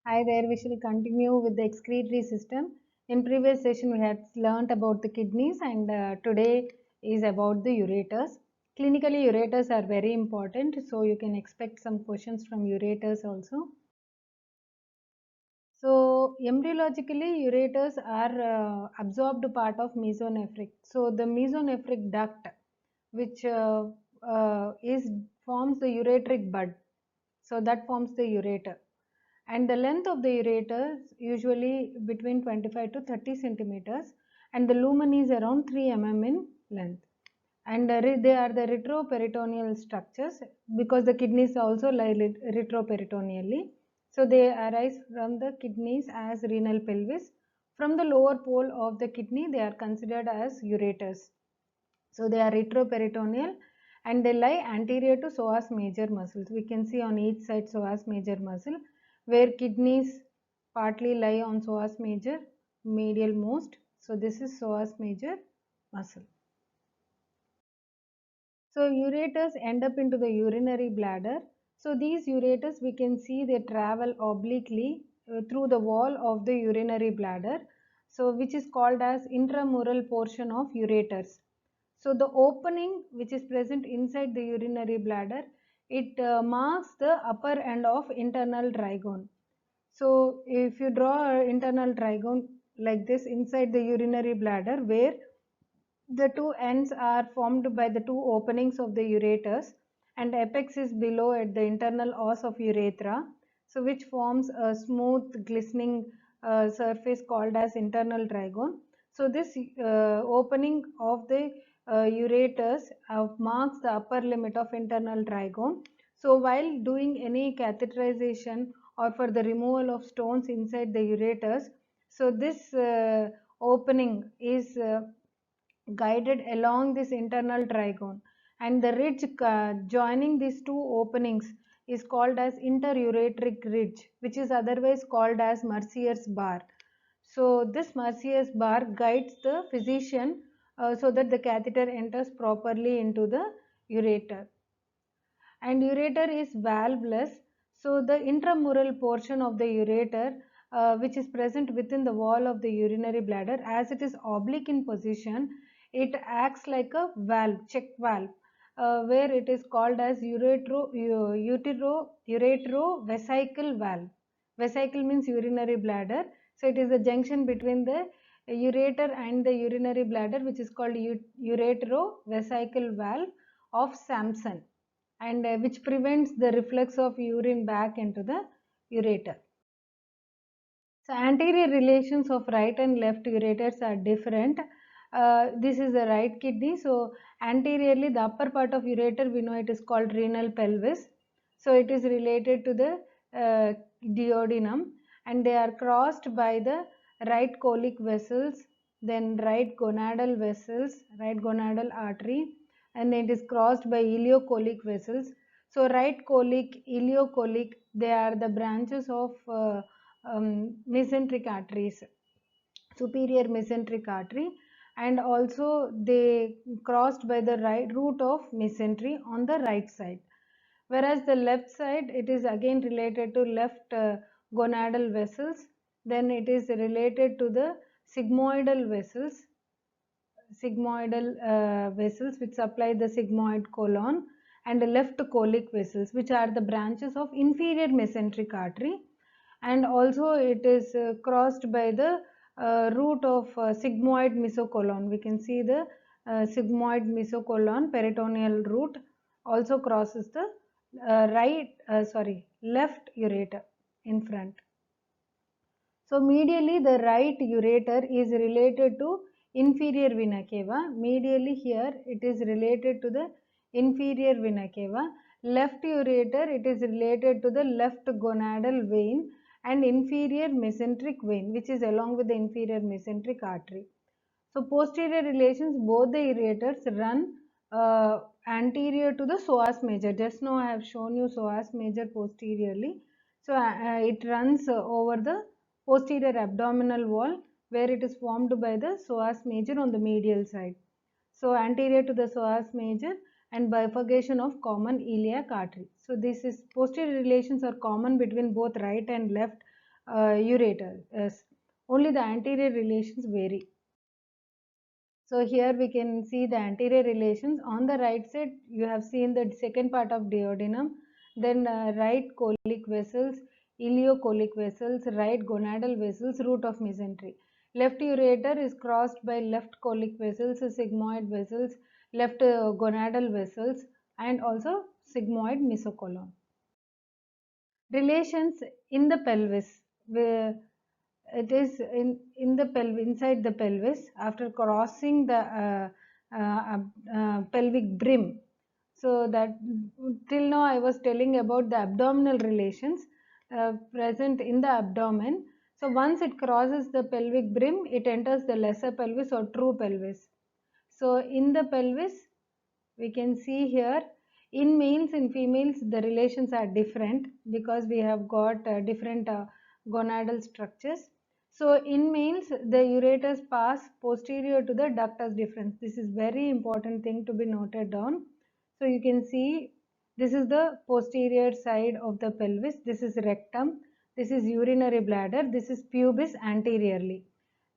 Hi there, we shall continue with the excretory system. In previous session we had learnt about the kidneys and today is about the ureters. Clinically ureters are very important, so you can expect some questions from ureters also. So embryologically ureters are absorbed part of mesonephric. So the mesonephric duct which is forms the ureteric bud. So that forms the ureter. And the length of the ureter is usually between 25 to 30 centimeters and the lumen is around 3 mm in length. And they are the retroperitoneal structures because the kidneys also lie retroperitoneally. So they arise from the kidneys as renal pelvis. From the lower pole of the kidney they are considered as ureters. So they are retroperitoneal and they lie anterior to psoas major muscles. We can see on each side psoas major muscle where kidneys partly lie on psoas major medial most. So this is psoas major muscle. So ureters end up into the urinary bladder. So these ureters we can see they travel obliquely through the wall of the urinary bladder. So which is called as intramural portion of ureters. So the opening which is present inside the urinary bladder, it marks the upper end of internal trigone. So if you draw an internal trigone like this inside the urinary bladder where the two ends are formed by the two openings of the ureters and apex is below at the internal os of urethra, so which forms a smooth glistening surface called as internal trigone. So this opening of the ureters marks the upper limit of internal trigone. So while doing any catheterization or for the removal of stones inside the ureters, so this opening is guided along this internal trigone and the ridge joining these two openings is called as interureteric ridge, which is otherwise called as Mercier's bar. So this Mercier's bar guides the physician so that the catheter enters properly into the ureter. And ureter is valveless, so the intramural portion of the ureter which is present within the wall of the urinary bladder, as it is oblique in position, it acts like a valve, check valve, where it is called as uretero-vesical valve. Vesicle means urinary bladder, so it is the junction between the ureter and the urinary bladder, which is called uretero-vesical valve of Samson, and which prevents the reflux of urine back into the ureter. So anterior relations of right and left ureters are different. This is the right kidney. So anteriorly the upper part of ureter, we know it is called renal pelvis. So it is related to the duodenum and they are crossed by the right colic vessels, then right gonadal vessels, right gonadal artery, and it is crossed by ileocolic vessels. So right colic, ileocolic, they are the branches of mesenteric arteries, superior mesenteric artery, and also they crossed by the right root of mesentery on the right side. Whereas the left side, it is again related to left gonadal vessels, then it is related to the sigmoidal vessels, which supply the sigmoid colon, and the left colic vessels which are the branches of inferior mesenteric artery, and also it is crossed by the root of sigmoid mesocolon. We can see the sigmoid mesocolon peritoneal root also crosses the left ureter in front. So medially the right ureter is related to inferior vena cava. Medially here it is related to the inferior vena cava. Left ureter, it is related to the left gonadal vein and inferior mesenteric vein, which is along with the inferior mesenteric artery. So posterior relations, both the ureters run anterior to the psoas major. Just now I have shown you psoas major posteriorly. So it runs over the posterior abdominal wall where it is formed by the psoas major on the medial side. So anterior to the psoas major and bifurcation of common iliac artery. So this is posterior relations are common between both right and left ureters. Only the anterior relations vary. So here we can see the anterior relations. On the right side, you have seen the second part of duodenum, then right colic vessels, ileocolic vessels, right gonadal vessels, root of mesentery. Left ureter is crossed by left colic vessels, sigmoid vessels, left gonadal vessels, and also sigmoid mesocolon. Relations in the pelvis. Where it is in the pelvis, inside the pelvis, after crossing the pelvic brim. So that till now I was telling about the abdominal relations present in the abdomen. So once it crosses the pelvic brim, it enters the lesser pelvis or true pelvis. So in the pelvis, we can see here, in males and females the relations are different because we have got different gonadal structures. So in males, the ureters pass posterior to the ductus deferens. This is very important thing to be noted down. So you can see this is the posterior side of the pelvis, this is rectum, this is urinary bladder, this is pubis anteriorly.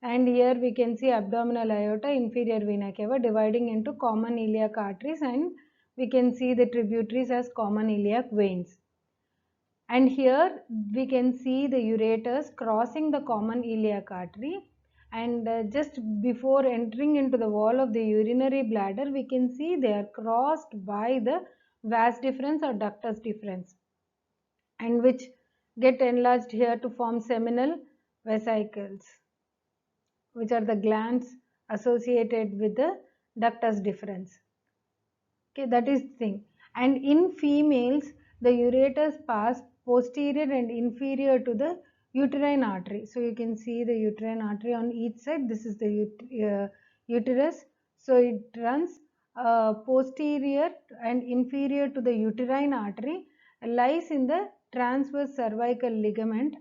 And here we can see abdominal aorta, inferior vena cava dividing into common iliac arteries, and we can see the tributaries as common iliac veins. And here we can see the ureters crossing the common iliac artery, and just before entering into the wall of the urinary bladder, we can see they are crossed by the vas deferens or ductus deferens, and which get enlarged here to form seminal vesicles, which are the glands associated with the ductus deferens. Okay, that is the thing. And in females, the ureters pass posterior and inferior to the uterine artery. So you can see the uterine artery on each side. This is the uterus. So it runs posterior and inferior to the uterine artery, lies in the transverse cervical ligament,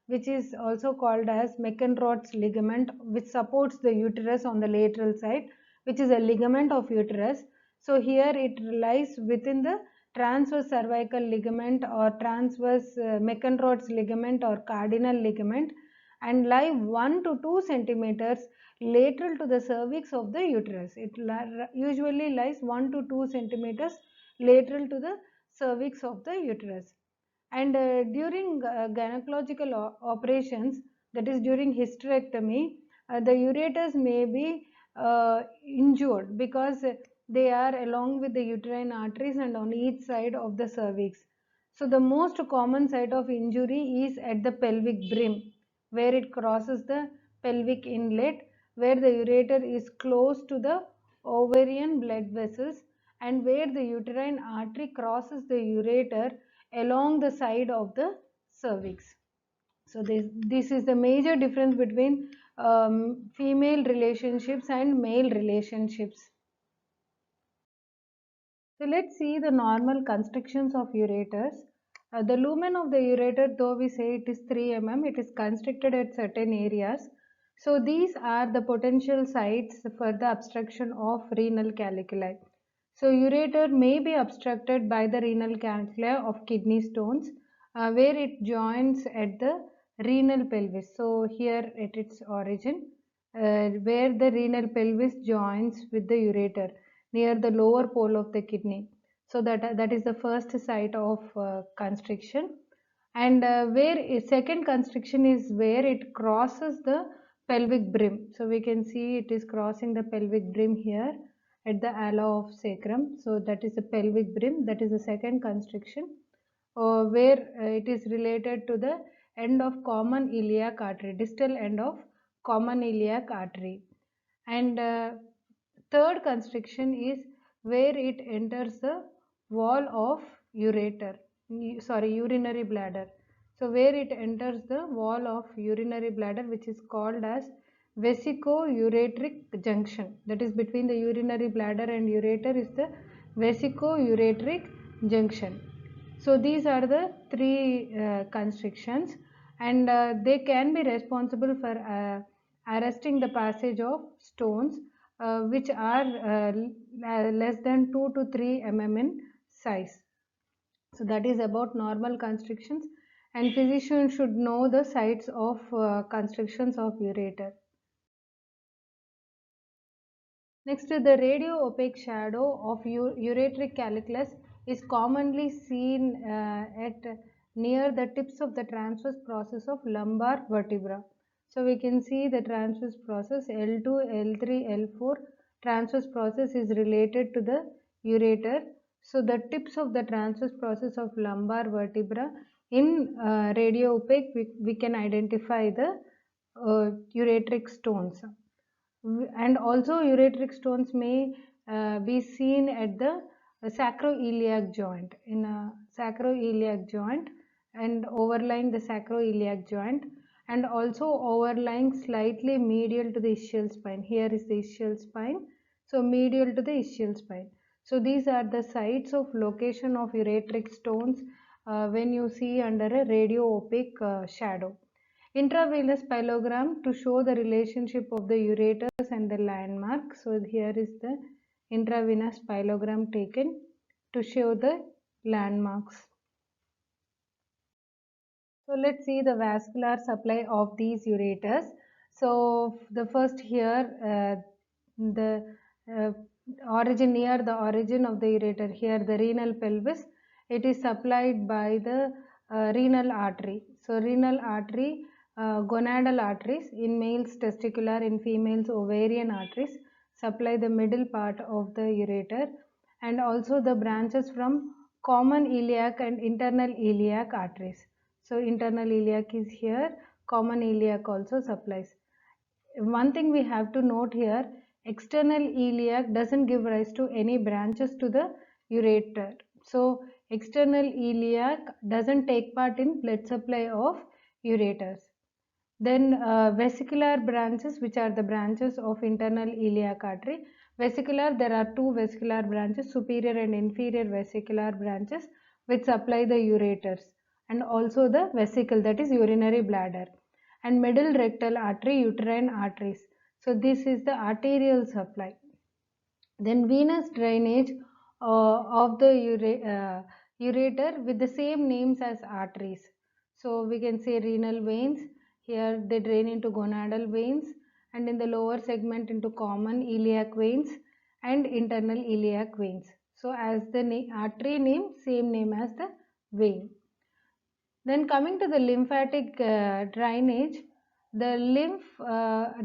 which is also called as Meckenroth's ligament, which supports the uterus on the lateral side, which is a ligament of uterus. So here it lies within the transverse cervical ligament or transverse Meckenroth's ligament or cardinal ligament, and lie 1 to 2 centimeters lateral to the cervix of the uterus. It usually lies 1 to 2 centimeters lateral to the cervix of the uterus. And during gynecological operations, that is during hysterectomy, the ureters may be injured because they are along with the uterine arteries and on each side of the cervix. So the most common site of injury is at the pelvic brim, where it crosses the pelvic inlet, where the ureter is close to the ovarian blood vessels, and where the uterine artery crosses the ureter along the side of the cervix. So this is the major difference between female relationships and male relationships. So let's see the normal constrictions of ureters. The lumen of the ureter, though we say it is 3 mm, it is constricted at certain areas. So these are the potential sites for the obstruction of renal caliculi. So ureter may be obstructed by the renal caliculi of kidney stones, where it joins at the renal pelvis. So here at its origin, where the renal pelvis joins with the ureter near the lower pole of the kidney. So that is the first site of constriction. And where a second constriction is where it crosses the pelvic brim. So we can see it is crossing the pelvic brim here at the ala of sacrum. So that is the pelvic brim. That is the second constriction, where it is related to the end of common iliac artery, distal end of common iliac artery. And third constriction is where it enters the wall of urinary bladder. So where it enters the wall of urinary bladder, which is called as vesico-ureteric junction. That is between the urinary bladder and ureter is the vesico-ureteric junction. So these are the three constrictions, and they can be responsible for arresting the passage of stones, which are less than 2 to 3 mm in size. So that is about normal constrictions. and physician should know the sites of constrictions of ureter. Next, the radio-opaque shadow of ureteric calicus is commonly seen at near the tips of the transverse process of lumbar vertebra. So we can see the transverse process L2, L3, L4 transverse process is related to the ureter. So the tips of the transverse process of lumbar vertebra in radio-opaque we can identify the ureteric stones. And also ureteric stones may be seen at the sacroiliac joint, in a sacroiliac joint and overlying the sacroiliac joint, and also overlying slightly medial to the ischial spine. Here is the ischial spine, so medial to the ischial spine. So these are the sites of location of ureteric stones when you see under a radio opaque shadow. Intravenous pyelogram to show the relationship of the ureters and the landmark. So here is the intravenous pyelogram taken to show the landmarks. So let's see the vascular supply of these ureters. So the first here, the origin near the origin of the ureter, here the renal pelvis, it is supplied by the renal artery. So renal artery, gonadal arteries, in males testicular, in females ovarian arteries supply the middle part of the ureter, and also the branches from common iliac and internal iliac arteries. So internal iliac is here, common iliac also supplies. One thing we have to note here, external iliac doesn't give rise to any branches to the ureter. So external iliac doesn't take part in blood supply of ureters. Then vesicular branches, which are the branches of internal iliac artery. Vesicular, there are two vesicular branches, superior and inferior vesicular branches, which supply the ureters, and also the vesicle, that is urinary bladder, and middle rectal artery, uterine arteries. So this is the arterial supply. Then venous drainage of the ureter with the same names as arteries. So we can say renal veins, here they drain into gonadal veins, and in the lower segment into common iliac veins and internal iliac veins. So as the artery name, same name as the vein. Then coming to the lymphatic drainage, the lymph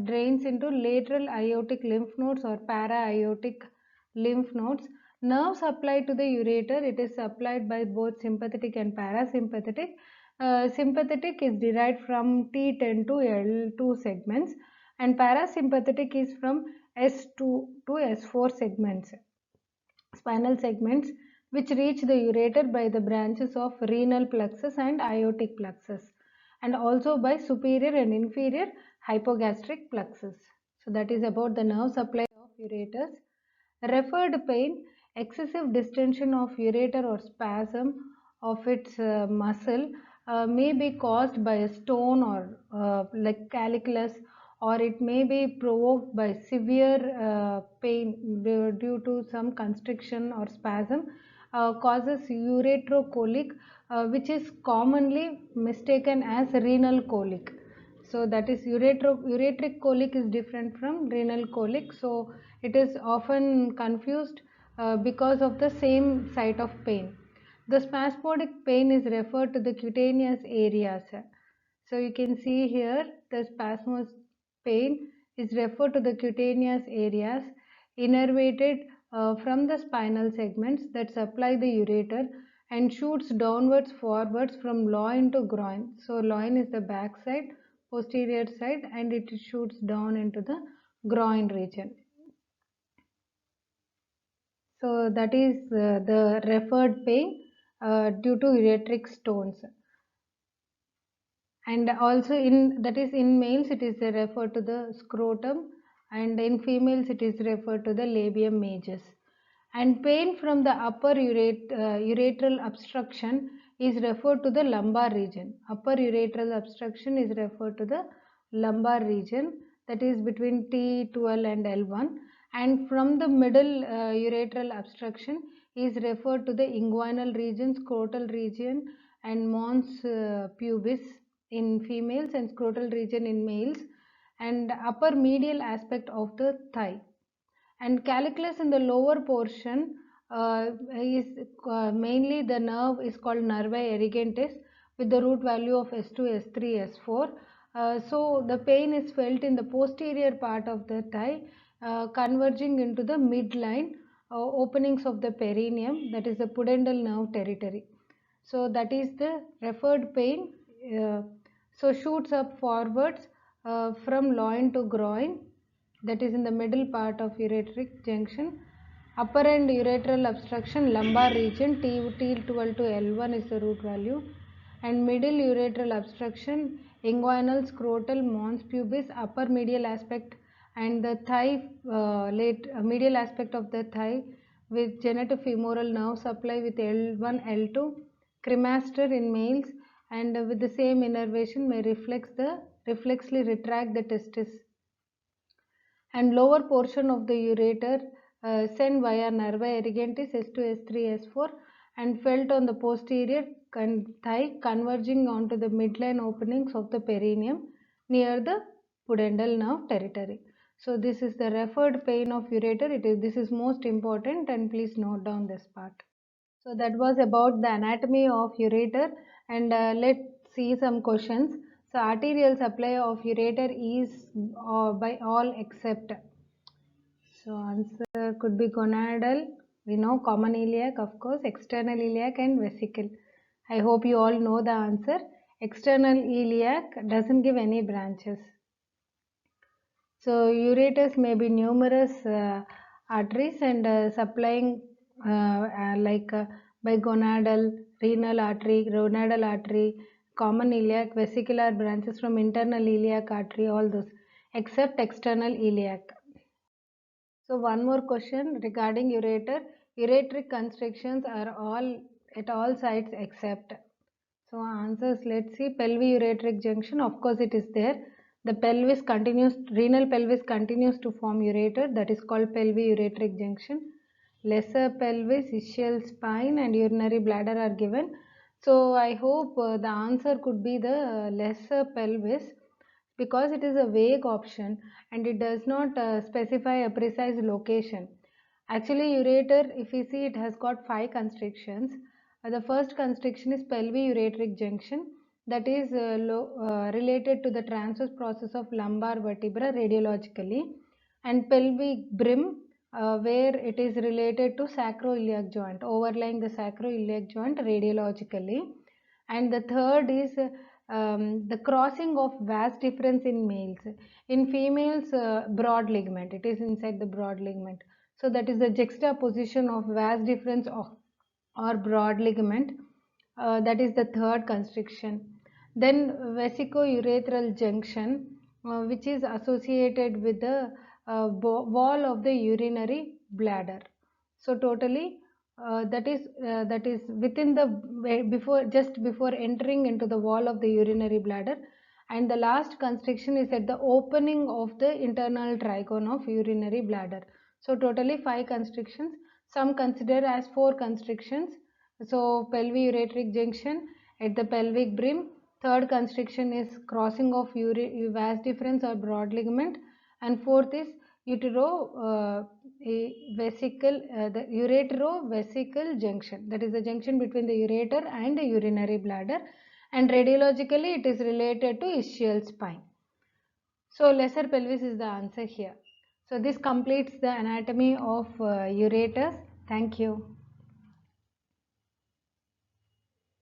drains into lateral aortic lymph nodes or para-aortic lymph nodes. Nerve supply to the ureter, it is supplied by both sympathetic and parasympathetic. Sympathetic is derived from T10 to L2 segments, and parasympathetic is from S2 to S4 segments, spinal segments, which reach the ureter by the branches of renal plexus and aortic plexus, and also by superior and inferior hypogastric plexus. So that is about the nerve supply of ureters. Referred pain, excessive distension of ureter or spasm of its muscle may be caused by a stone or like calicus, or it may be provoked by severe pain due to some constriction or spasm, causes ureterocolic, which is commonly mistaken as renal colic. So that is ureteric colic is different from renal colic. So it is often confused because of the same site of pain. The spasmodic pain is referred to the cutaneous areas. So you can see here the spasmodic pain is referred to the cutaneous areas innervated from the spinal segments that supply the ureter and shoots downwards forwards from loin to groin. So loin is the back side, posterior side, and it shoots down into the groin region. So that is the referred pain due to ureteric stones. And also in that is in males it is referred to the scrotum, and in females it is referred to the labium majus. And pain from the upper ureteral obstruction is referred to the lumbar region. Upper ureteral obstruction is referred to the lumbar region, that is between T12 and L1, and from the middle ureteral obstruction is referred to the inguinal region, scrotal region, and mons pubis in females and scrotal region in males, and upper medial aspect of the thigh. And caliculus in the lower portion is mainly the nerve is called nervi erigentis with the root value of S2, S3, S4. So the pain is felt in the posterior part of the thigh, converging into the midline openings of the perineum, that is the pudendal nerve territory. So that is the referred pain. uh, so shoots up forwards from loin to groin, that is in the middle part of ureteric junction. Upper end ureteral obstruction, lumbar region, T12 to L1 is the root value, and middle ureteral obstruction, inguinal, scrotal, mons pubis, upper medial aspect, and the thigh, medial aspect of the thigh with genitofemoral nerve supply with L1, L2, cremaster in males, and with the same innervation may reflexly retract the testis, and lower portion of the ureter sent via nervi erigentis S2, S3, S4 and felt on the posterior thigh converging onto the midline openings of the perineum near the pudendal nerve territory. So this is the referred pain of ureter. This is most important, and please note down this part. So that was about the anatomy of ureter, and let's see some questions. So arterial supply of ureter is by all except. So answer could be gonadal, we know, common iliac, of course, external iliac and vesicle. I hope you all know the answer. External iliac doesn't give any branches. So ureters may be numerous arteries and supplying by gonadal, renal artery, common iliac, vesicular branches from internal iliac artery, all those except external iliac. So one more question regarding ureter. Ureteric constrictions are all at all sites except. So answers, let's see. Pelvi-ureteric junction, of course it is there. The pelvis continues, renal pelvis continues to form ureter, that is called pelvi-ureteric junction. Lesser pelvis, ischial spine and urinary bladder are given. So I hope the answer could be the lesser pelvis, because it is a vague option and it does not specify a precise location. Actually, ureter, if you see, it has got 5 constrictions. The first constriction is pelvi-ureteric junction, that is related to the transverse process of lumbar vertebra radiologically, and pelvic brim, where it is related to sacroiliac joint, overlying the sacroiliac joint radiologically. And the third is the crossing of vas deferens in males. In females, broad ligament, it is inside the broad ligament. So that is the juxtaposition of vas deferens or broad ligament. That is the third constriction. Then vesico-urethral junction, which is associated with the wall of the urinary bladder. So totally that is within the just before entering into the wall of the urinary bladder, and the last constriction is at the opening of the internal trigone of urinary bladder. So totally 5 constrictions. Some consider as 4 constrictions. So pelvi-ureteric junction at the pelvic brim. Third constriction is crossing of vas deferens or broad ligament, and fourth is the uretero-vesical junction, that is the junction between the ureter and the urinary bladder, and radiologically it is related to ischial spine. So lesser pelvis is the answer here. So this completes the anatomy of ureters. Thank you.